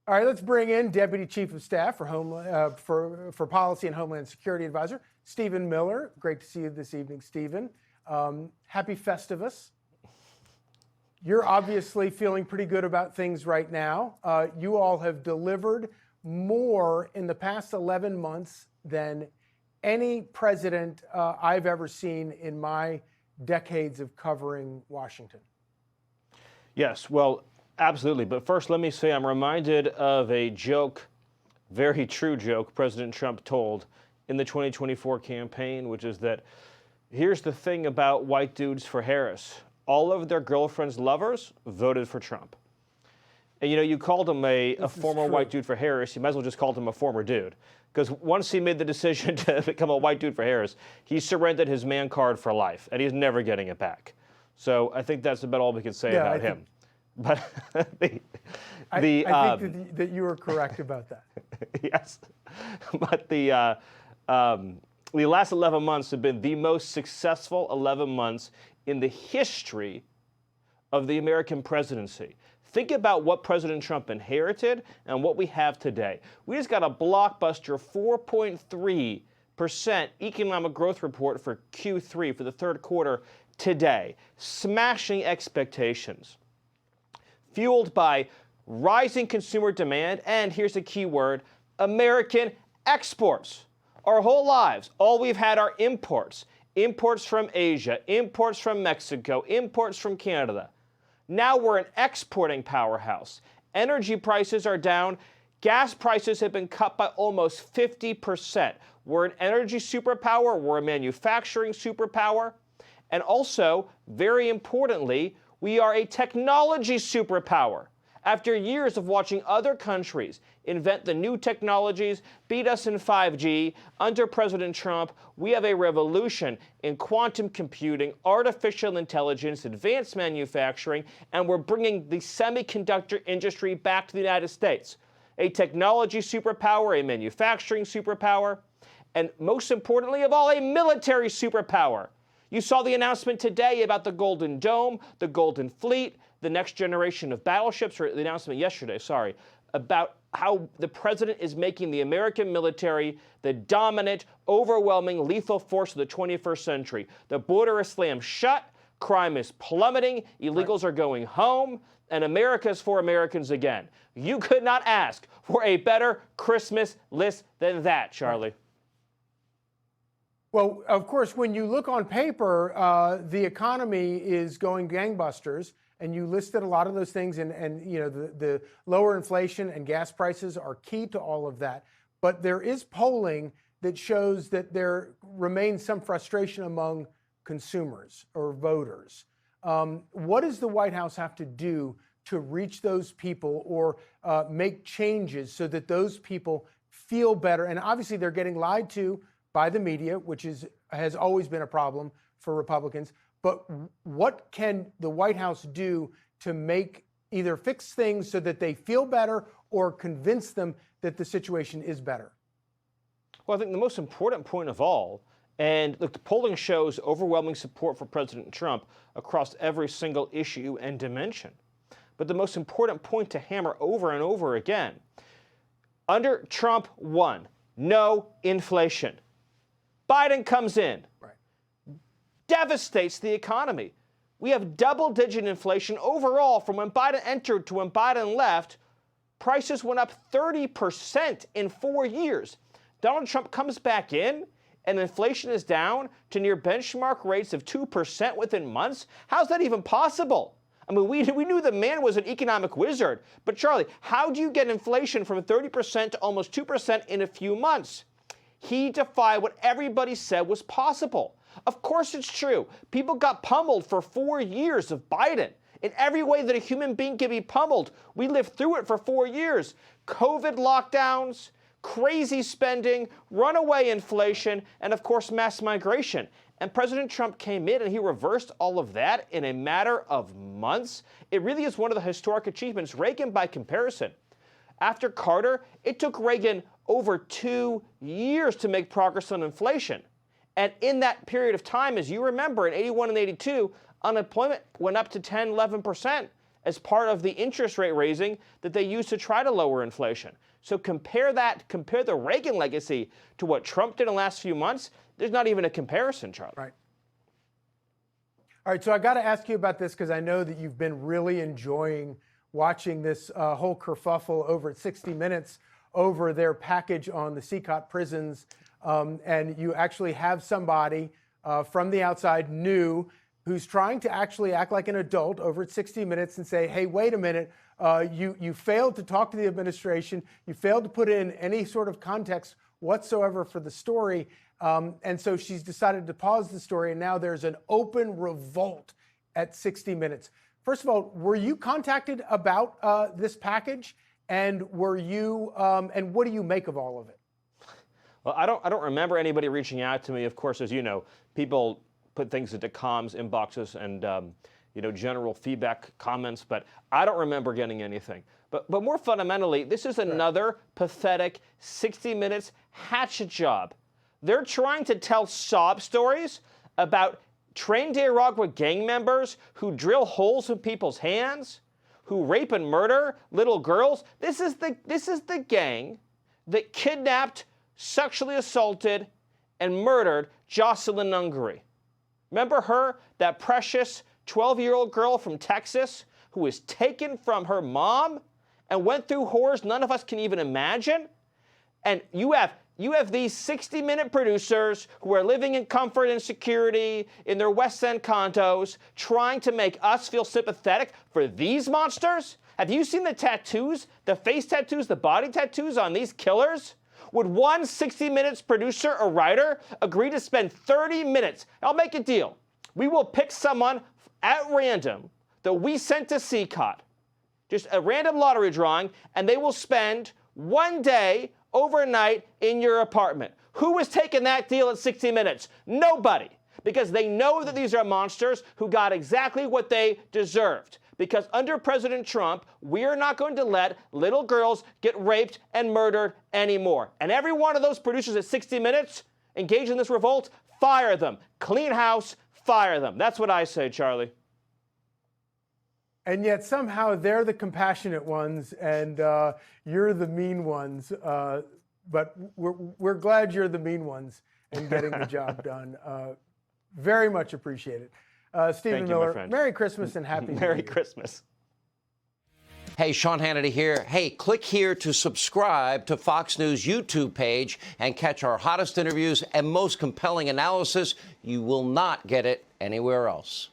All right, let's bring in Deputy Chief of Staff for Policy and Homeland Security Advisor, Stephen Miller. Great to see you this evening, Stephen. Happy Festivus. You're obviously feeling pretty good about things right now. You all have delivered more in the past 11 months than any president I've ever seen in my decades of covering Washington. Yes, well, absolutely. But first, let me say I'm reminded of a joke, very true joke, President Trump told in the 2024 campaign, which is that here's the thing about white dudes for Harris. All of their girlfriends' lovers voted for Trump. And, you know, you called him a former white dude for Harris. You might as well just called him a former dude. Because once he made the decision to become a white dude for Harris, he surrendered his man card for life, and he's never getting it back. So I think that's about all we can say about him. But I think that you were correct about that. Yes. But the last 11 months have been the most successful 11 months in the history of the American presidency. Think about what President Trump inherited and what we have today. We just got a blockbuster 4.3% economic growth report for Q3, for the third quarter today, smashing expectations, fueled by rising consumer demand, and here's the key word, American exports. Our whole lives, all we've had are imports. Imports from Asia, imports from Mexico, imports from Canada. Now we're an exporting powerhouse. Energy prices are down. Gas prices have been cut by almost 50%. We're an energy superpower. We're a manufacturing superpower. And also, very importantly, we are a technology superpower. After years of watching other countries invent the new technologies, beat us in 5G, under President Trump, we have a revolution in quantum computing, artificial intelligence, advanced manufacturing, and we're bringing the semiconductor industry back to the United States. A technology superpower, a manufacturing superpower, and most importantly of all, a military superpower. You saw the announcement today about the Golden Dome, the Golden Fleet, the next generation of battleships, or the announcement yesterday, about how the president is making the American military the dominant, overwhelming, lethal force of the 21st century. The border is slammed shut, crime is plummeting, illegals are going home, and America is for Americans again. You could not ask for a better Christmas list than that, Charlie. Well, of course, when you look on paper, the economy is going gangbusters, and you listed a lot of those things, and you know the lower inflation and gas prices are key to all of that. But there is polling that shows that there remains some frustration among consumers or voters. What does the White House have to do to reach those people or make changes so that those people feel better? And obviously, they're getting lied to by the media, which has always been a problem for Republicans. But what can the White House do to either fix things so that they feel better or convince them that the situation is better? Well, I think the most important point of all, and look, the polling shows overwhelming support for President Trump across every single issue and dimension. But the most important point to hammer over and over again, under Trump 1, no inflation. Biden comes in, devastates the economy. We have double-digit inflation overall from when Biden entered to when Biden left. Prices went up 30% in 4 years. Donald Trump comes back in, and inflation is down to near benchmark rates of 2% within months. How's that even possible? I mean, we knew the man was an economic wizard. But, Charlie, how do you get inflation from 30% to almost 2% in a few months? He defied what everybody said was possible. Of course it's true. People got pummeled for 4 years of Biden. In every way that a human being can be pummeled, we lived through it for 4 years. COVID lockdowns, crazy spending, runaway inflation, and of course mass migration. And President Trump came in and he reversed all of that in a matter of months. It really is one of the historic achievements. Reagan, by comparison, after Carter, it took Reagan over 2 years to make progress on inflation. And in that period of time, as you remember, in 81 and 82, unemployment went up to 10, 11%. as part of the interest rate raising that they used to try to lower inflation. So compare the Reagan legacy to what Trump did in the last few months. There's not even a comparison, Charlie. Right. All right, so I got to ask you about this because I know that you've been really enjoying watching this whole kerfuffle over at 60 Minutes over their package on the CCOT prisons. And you actually have somebody from the outside, new, who's trying to actually act like an adult over at 60 Minutes and say, hey, wait a minute, you failed to talk to the administration. You failed to put in any sort of context whatsoever for the story. And so she's decided to pause the story, and now there's an open revolt at 60 Minutes. First of all, were you contacted about this package, and were you and what do you make of all of it? Well, I don't remember anybody reaching out to me. Of course, as you know, people put things into comms inboxes and general feedback comments, but I don't remember getting anything. But more fundamentally, this is another pathetic 60 Minutes hatchet job. They're trying to tell sob stories about trained Nicaragua gang members who drill holes in people's hands, who rape and murder little girls. This is the gang that kidnapped, sexually assaulted, and murdered Jocelyn Nungary. Remember her, that precious 12-year-old girl from Texas who was taken from her mom and went through horrors none of us can even imagine? And you have these 60-minute producers who are living in comfort and security in their West End condos trying to make us feel sympathetic for these monsters? Have you seen the tattoos, the face tattoos, the body tattoos on these killers? Would one 60 Minutes producer or writer agree to spend 30 minutes? I'll make a deal. We will pick someone at random that we sent to CCOT, just a random lottery drawing, and they will spend one day overnight in your apartment. Who was taking that deal at 60 Minutes? Nobody. Because they know that these are monsters who got exactly what they deserved. Because under President Trump, we are not going to let little girls get raped and murdered anymore. And every one of those producers at 60 Minutes engaged in this revolt, fire them. Clean house, fire them. That's what I say, Charlie. And yet somehow they're the compassionate ones and you're the mean ones. But we're glad you're the mean ones and getting the job done. Very much appreciated. Stephen Miller, Merry Christmas and Happy New Year. Merry Christmas. Hey, Sean Hannity here. Hey, click here to subscribe to Fox News YouTube page and catch our hottest interviews and most compelling analysis. You will not get it anywhere else.